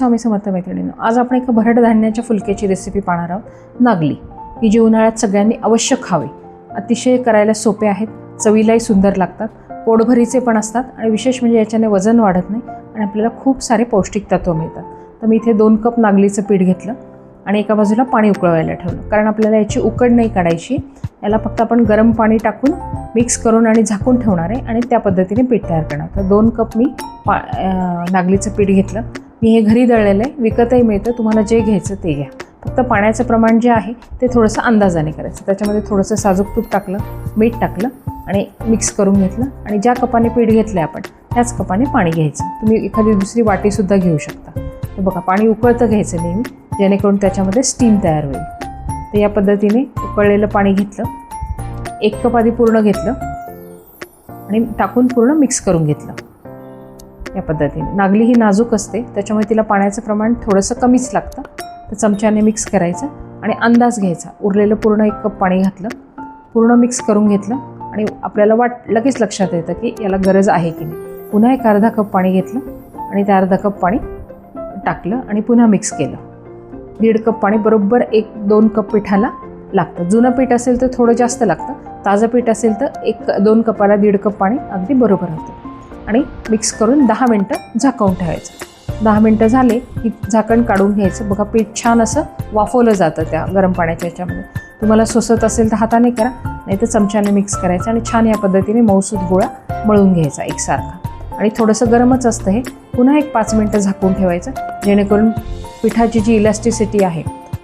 स्वामी समर्थ मैत्रिणींनो, आज आपण एका भरड धान्याच्या फुलक्याची रेसिपी पाहणार आहोत। नागली ही जी उन्हाळ्यात सगळ्यांनी अवश्य खावी। अतिशय करायला सोपे आहेत, चवीलाही सुंदर लागतात, पोटभरीचे पण असतात आणि विशेष म्हणजे याच्याने वजन वाढत नाही आणि आपल्याला खूप सारे पौष्टिक तत्व मिळतात। तर मी इथे 2 कप नागलीचं पीठ घेतलं आणि एका बाजूला पाणी उकळवायला ठेवलं, कारण आपल्याला याची उकड नाही काढायची। याला फक्त आपण गरम पाणी टाकून मिक्स करून आणि झाकून ठेवणार आहे आणि त्या पद्धतीने पीठ तयार करणार। तर 2 कप मी नागलीचं पीठ घेतलं। मी हे घरी दळलेलं आहे, विकतही मिळतं, तुम्हाला जे घ्यायचं ते घ्या। फक्त पाण्याचं प्रमाण जे आहे ते थोडंसं अंदाजाने करायचं। त्याच्यामध्ये थोडंसं साजूक तूप टाकलं, मीठ टाकलं आणि मिक्स करून घेतलं आणि ज्या कपाने पीठ घेतलं आपण त्याच कपाने पाणी घ्यायचं। तुम्ही एखादी दुसरी वाटीसुद्धा घेऊ शकता। तर बघा, पाणी उकळतं घ्यायचं नेहमी, जेणेकरून त्याच्यामध्ये स्टीम तयार होईल। तर या पद्धतीने उकळलेलं पाणी घेतलं, 1 कप आधी पूर्ण घेतलं आणि टाकून पूर्ण मिक्स करून घेतलं। या पद्धतीने नागली ही नाजूक असते, त्याच्यामुळे तिला पाण्याचं प्रमाण थोडंसं कमीच लागतं। तर चमच्याने मिक्स करायचं आणि अंदाज घ्यायचा। उरलेलं पूर्ण 1 कप पाणी घातलं, पूर्ण मिक्स करून घेतलं आणि आपल्याला लगेच लक्षात येतं की याला गरज आहे की नाही। पुन्हा एक अर्धा कप पाणी घेतलं आणि त्या अर्धा कप पाणी टाकलं आणि पुन्हा मिक्स केलं। 1.5 कप पाणी बरोबर 1-2 कप पिठाला लागतं। जुनं पीठ असेल तर थोडं जास्त लागतं, ताजं पीठ असेल तर 1-2 कपाला 1.5 कप पाणी अगदी बरोबर होतं। आणि मिक्स करून 10 मिनटं झाकवून ठेवायचं। 10 मिनटं झाले की झाकण काढून घ्यायचं। बघा, पीठ छान असं वाफवलं जातं त्या गरम पाण्याच्या ह्याच्यामध्ये। तुम्हाला सोसत असेल तर हाताने करा, नाही तर चमच्याने मिक्स करायचं आणि छान या पद्धतीने मऊसूत गोळा मळून घ्यायचा एकसारखा। आणि थोडंसं गरमच असतं हे। पुन्हा 5 मिनटं झाकून ठेवायचं, जेणेकरून पिठाची जी इलॅस्टिसिटी आहे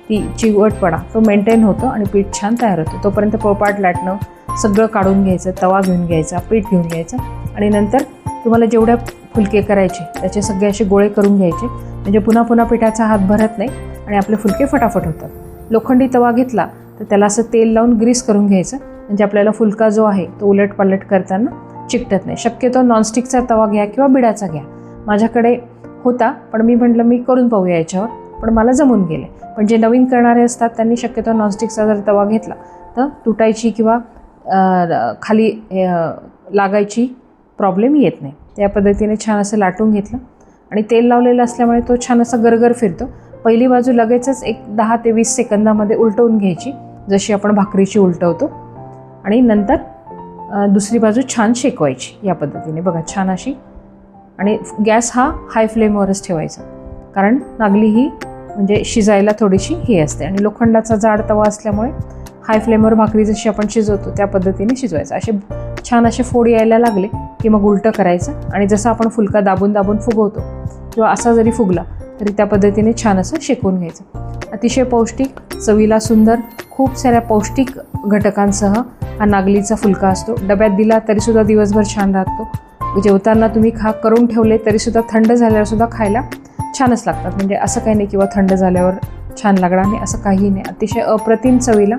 ती चिवटपणा तो मेंटेन होतो आणि पीठ छान तयार होतं। तोपर्यंत पोळपाट लाटणं सगळं काढून घ्यायचं, तवा घेऊन घ्यायचा, पीठ घेऊन घ्यायचं आणि नंतर तुम्हाला जेवढ्या फुलके करायचे त्याचे सगळे असे गोळे करून घ्यायचे, म्हणजे पुन्हा पुन्हा पिठाचा हात भरत नाही आणि आपले फुलके फटाफट होतात। लोखंडी तवा घेतला तर त्याला असं तेल लावून ग्रीस करून घ्यायचं, म्हणजे आपल्याला फुलका जो आहे तो उलटपालट करताना चिकटत नाही। शक्यतो नॉनस्टिकचा तवा घ्या किंवा बिडाचा घ्या। माझ्याकडे होता, पण मी म्हटलं मी करून पाहूया याच्यावर, पण मला जमून गेले। पण जे नवीन करणारे असतात त्यांनी शक्यतो नॉनस्टिकचा जर तवा घेतला तर तुटायची किंवा खाली लागायची प्रॉब्लेम येत नाही। त्या पद्धतीने छान असं लाटून घेतलं आणि तेल लावलेलं असल्यामुळे तो छान असा गरगर फिरतो। पहिली बाजू लगेचच 10 ते 20 सेकंदामध्ये उलटवून घ्यायची, जशी आपण भाकरीची उलटवतो, आणि नंतर दुसरी बाजू छान शेकवायची या पद्धतीने। बघा, छान अशी। आणि गॅस हा हाय फ्लेमवरच ठेवायचा, कारण नागली ही म्हणजे शिजायला थोडीशी हे असते आणि लोखंडाचा जाड तवा असल्यामुळे हाय फ्लेमवर भाकरी जशी आपण शिजवतो त्या पद्धतीने शिजवायचं। असे छान असे फोड यायला लागले की मग उलटं करायचं आणि जसं आपण फुलका दाबून दाबून फुगवतो किंवा असा जरी फुगला तरी त्या पद्धतीने छान असं शेकून घ्यायचं। अतिशय पौष्टिक, चवीला सुंदर, खूप साऱ्या पौष्टिक घटकांसह हा नागलीचा फुलका असतो। डब्यात दिला तरीसुद्धा दिवसभर छान राहतो। जेवताना तुम्ही करून ठेवले तरीसुद्धा थंड झाल्यावरसुद्धा खायला छानच लागतात। म्हणजे असं काही नाही किंवा थंड झाल्यावर छान लागणार नाही, असं काही नाही। अतिशय अप्रतिम चवीला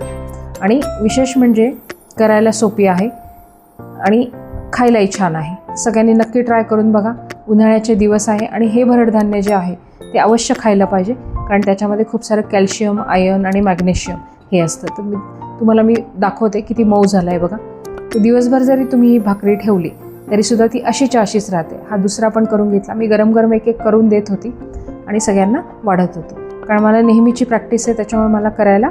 आणि विशेष म्हणजे करायला सोपी आहे आणि खायलाही छान आहे। सगळ्यांनी नक्की ट्राय करून बघा। उन्हाळ्याचे दिवस आहे आणि हे भरड धान्य जे आहे ते अवश्य खायला पाहिजे, कारण त्याच्यामध्ये खूप सारं कॅल्शियम, आयर्न आणि मॅग्नेशियम हे असतं। तर तुम्हाला मी दाखवते किती मऊ झाला आहे बघा। तर दिवसभर जरी तुम्ही ही भाकरी ठेवली तरीसुद्धा ती अशीच्या अशीच राहते। हा दुसरा पण करून घेतला मी, गरम गरम एक करून देत होती आणि सगळ्यांना वाढत होती, कारण मला नेहमीची प्रॅक्टिस आहे, त्याच्यामुळे मला करायला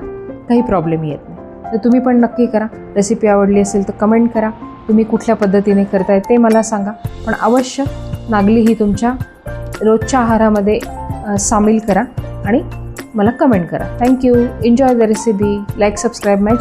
काही प्रॉब्लेम येत नाही। तर तुम्ही पण नक्की करा। रेसिपी आवडली असेल तर कमेंट करा, तुम्ही कुठल्या पद्धतीने करताय ते मला सांगा, पण अवश्य नागली ही तुमच्या रोजच्या आहारामध्ये सामील करा आणि मला कमेंट करा। Thank you. Enjoy the recipe. Like, subscribe my